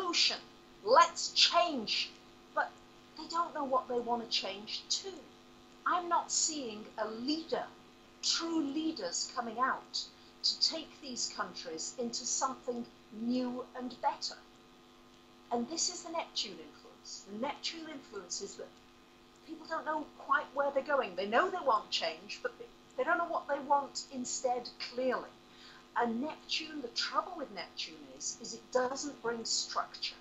revolution, let's change. But they don't know what they want to change to. I'm not seeing a leader, true leaders coming out to take these countries into something new and better. And this is the Neptune influence. The Neptune influence is that people don't know quite where they're going. They know they want change, but they don't know what they want instead clearly. And Neptune, the trouble with Neptune is it doesn't bring structure.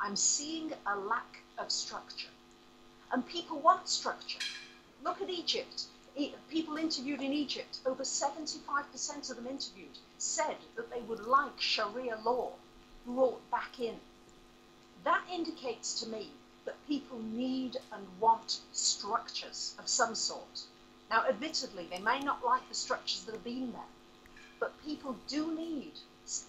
I'm seeing a lack of structure. And people want structure. Look at Egypt. People interviewed in Egypt, over 75% of them interviewed said that they would like Sharia law brought back in. That indicates to me that people need and want structures of some sort. Now, admittedly, they may not like the structures that have been there, but people do need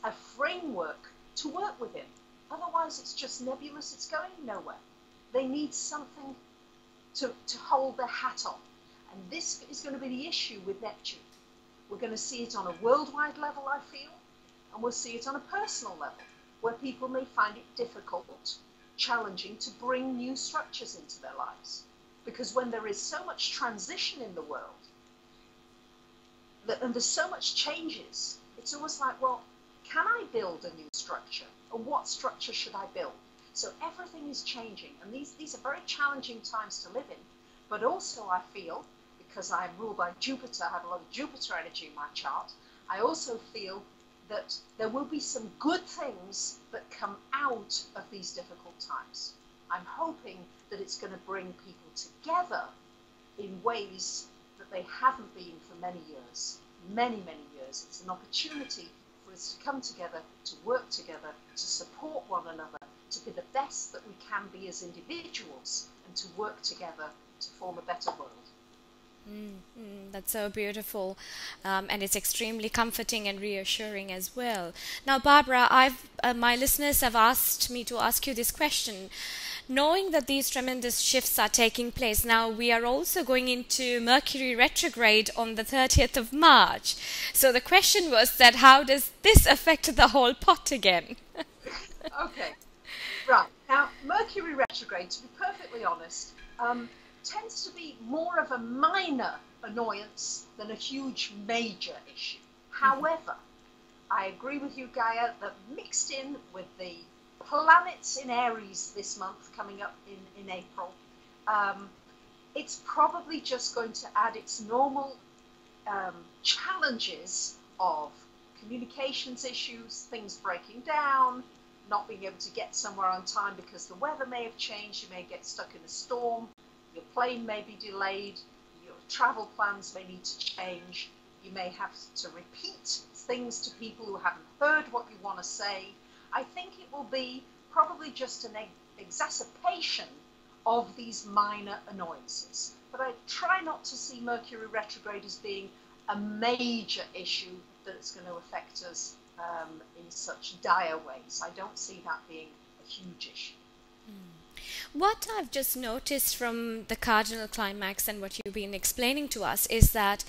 a framework to work within. Otherwise, it's just nebulous, it's going nowhere. They need something to hold their hat on. And this is going to be the issue with Neptune. We're going to see it on a worldwide level, I feel, and we'll see it on a personal level, where people may find it difficult, challenging to bring new structures into their lives. Because when there is so much transition in the world, and there's so much changes, it's almost like, well, can I build a new structure? Or what structure should I build? So everything is changing, and these are very challenging times to live in. But also I feel, because I'm ruled by Jupiter, I have a lot of Jupiter energy in my chart, I also feel that there will be some good things that come out of these difficult times. I'm hoping that it's going to bring people together in ways that they haven't been for many years, many years. It's an opportunity for us to come together, to work together, to support one another, to be the best that we can be as individuals, and to work together to form a better world. That's so beautiful, and it's extremely comforting and reassuring as well. Now, Barbara, my listeners have asked me to ask you this question. Knowing that these tremendous shifts are taking place, now we are also going into Mercury retrograde on the 30th of March. So the question was that how does this affect the whole pot again? Okay, right. Now, Mercury retrograde, to be perfectly honest, tends to be more of a minor annoyance than a huge major issue. However, I agree with you, Gaya, that mixed in with the planets in Aries this month coming up in April, it's probably just going to add its normal challenges of communications issues, things breaking down, not being able to get somewhere on time because the weather may have changed, you may get stuck in a storm, your plane may be delayed, your travel plans may need to change, you may have to repeat things to people who haven't heard what you want to say. I think it will be probably just an exacerbation of these minor annoyances. But I try not to see Mercury retrograde as being a major issue that it's going to affect us in such dire ways. I don't see that being a huge issue. What I've just noticed from the cardinal climax and what you've been explaining to us is that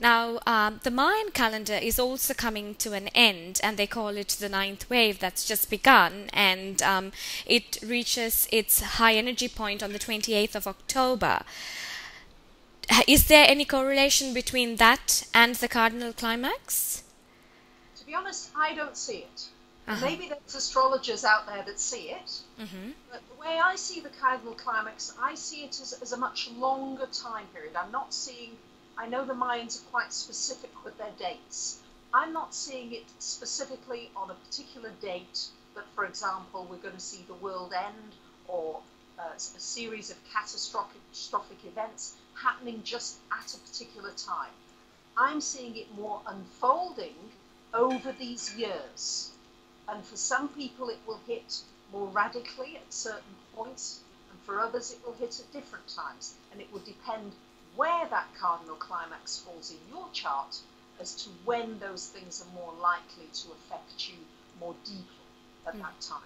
now the Mayan calendar is also coming to an end, and they call it the ninth wave that's just begun, and it reaches its high energy point on the 28th of October. Is there any correlation between that and the cardinal climax? To be honest, I don't see it. Maybe there's astrologers out there that see it, but the way I see the cardinal climax, I see it as a much longer time period. I'm not seeing, I know the Mayans are quite specific with their dates. I'm not seeing it specifically on a particular date, but for example, we're going to see the world end or a series of catastrophic events happening just at a particular time. I'm seeing it more unfolding over these years. And for some people it will hit more radically at certain points, and for others it will hit at different times. And it will depend where that cardinal climax falls in your chart as to when those things are more likely to affect you more deeply at that time.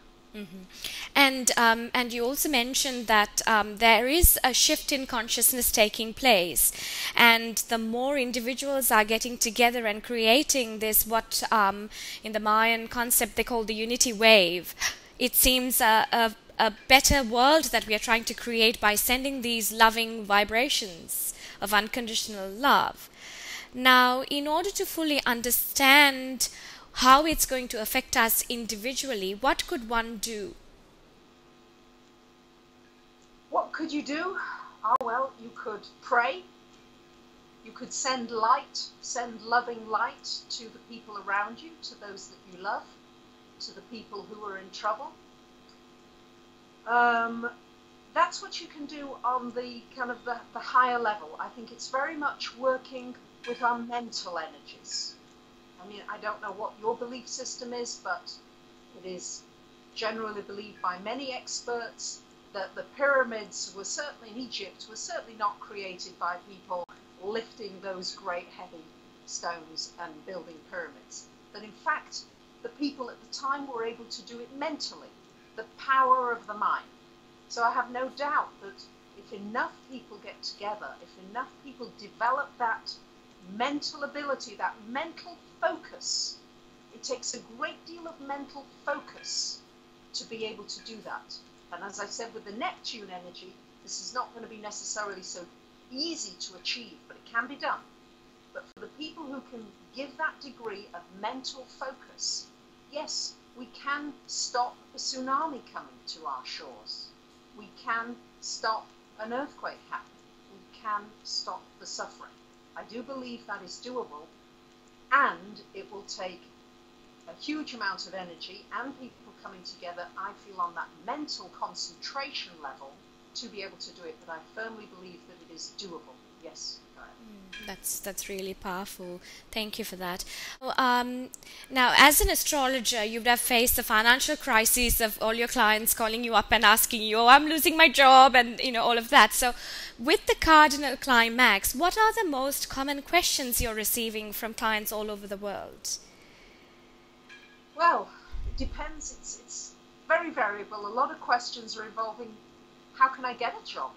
And you also mentioned that there is a shift in consciousness taking place, and the more individuals are getting together and creating this, what in the Mayan concept they call the unity wave, it seems a better world that we are trying to create by sending these loving vibrations of unconditional love. Now, in order to fully understand how it's going to affect us individually, what could one do? What could you do? Oh, well, you could pray. You could send light, send loving light to the people around you, to those that you love, to the people who are in trouble. That's what you can do on the kind of the higher level. I think it's very much working with our mental energies. I mean, I don't know what your belief system is, but it is generally believed by many experts that the pyramids were certainly in Egypt, were certainly not created by people lifting those great heavy stones and building pyramids. That in fact, the people at the time were able to do it mentally, the power of the mind. So I have no doubt that if enough people get together, if enough people develop that mental ability, that mental focus, it takes a great deal of mental focus to be able to do that. And as I said, with the Neptune energy, this is not going to be necessarily so easy to achieve, but it can be done. But for the people who can give that degree of mental focus, yes, we can stop a tsunami coming to our shores. We can stop an earthquake happening. We can stop the suffering. I do believe that is doable, and it will take a huge amount of energy and people coming together, I feel, on that mental concentration level to be able to do it. But I firmly believe that it is doable. Yes. That's really powerful. Thank you for that. Now, as an astrologer, you would have faced the financial crises of all your clients calling you up and asking you, "Oh, I'm losing my job," and all of that. So, with the cardinal climax, what are the most common questions you're receiving from clients all over the world? Well, it depends. It's very variable. A lot of questions are involving, how can I get a job?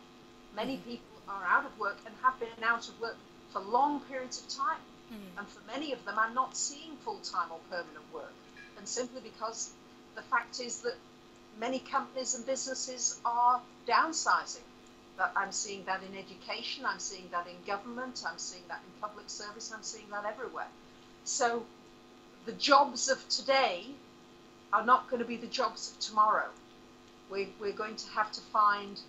Many people are out of work and have been out of work for long periods of time. And for many of them, I'm not seeing full-time or permanent work. And simply because the fact is that many companies and businesses are downsizing. But I'm seeing that in education, I'm seeing that in government, I'm seeing that in public service, I'm seeing that everywhere. So the jobs of today are not going to be the jobs of tomorrow. We're going to have to find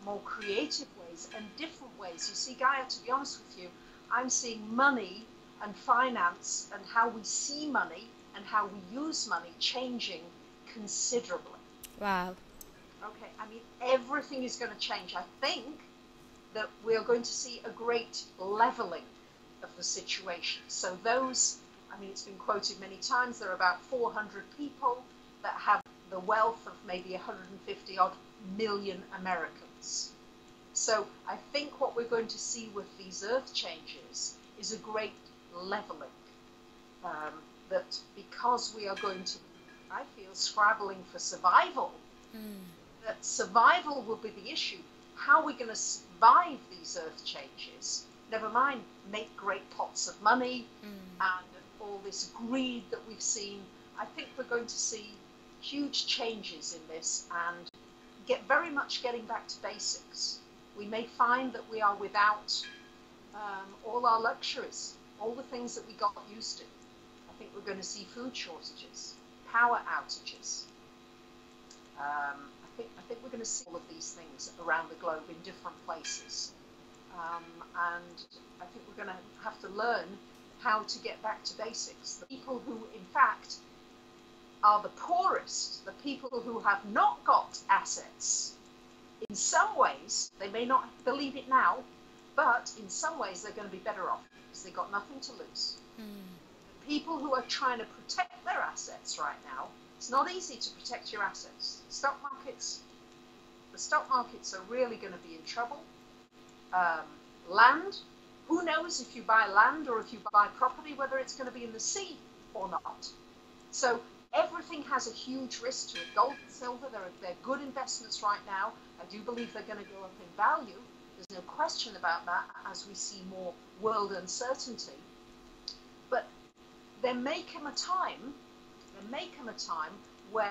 more creative ways and different ways. You see, Gaya, to be honest with you, I'm seeing money and finance and how we see money and how we use money changing considerably. Wow. Okay, I mean, everything is going to change. I think that we are going to see a great leveling of the situation. So those, I mean, it's been quoted many times, there are about 400 people that have the wealth of maybe 150 odd million Americans. So I think what we're going to see with these earth changes is a great leveling. That because we are going to, I feel, scrabbling for survival, that survival will be the issue. How are we going to survive these earth changes? Never mind make great pots of money and all this greed that we've seen. I think we're going to see huge changes in this and get very much getting back to basics. We may find that we are without all our luxuries, all the things that we got used to. I think we're going to see food shortages, power outages. I think we're going to see all of these things around the globe in different places. And I think we're going to have to learn how to get back to basics. The people who, in fact, are the poorest, the people who have not got assets, in some ways, they may not believe it now, but in some ways they're going to be better off because they've got nothing to lose. The people who are trying to protect their assets right now, it's not easy to protect your assets. The stock markets are really going to be in trouble. Land, who knows if you buy land or if you buy property, whether it's going to be in the sea or not. So everything has a huge risk to it. Gold and silver, they're good investments right now. I do believe they're going to go up in value. There's no question about that as we see more world uncertainty. But there may come a time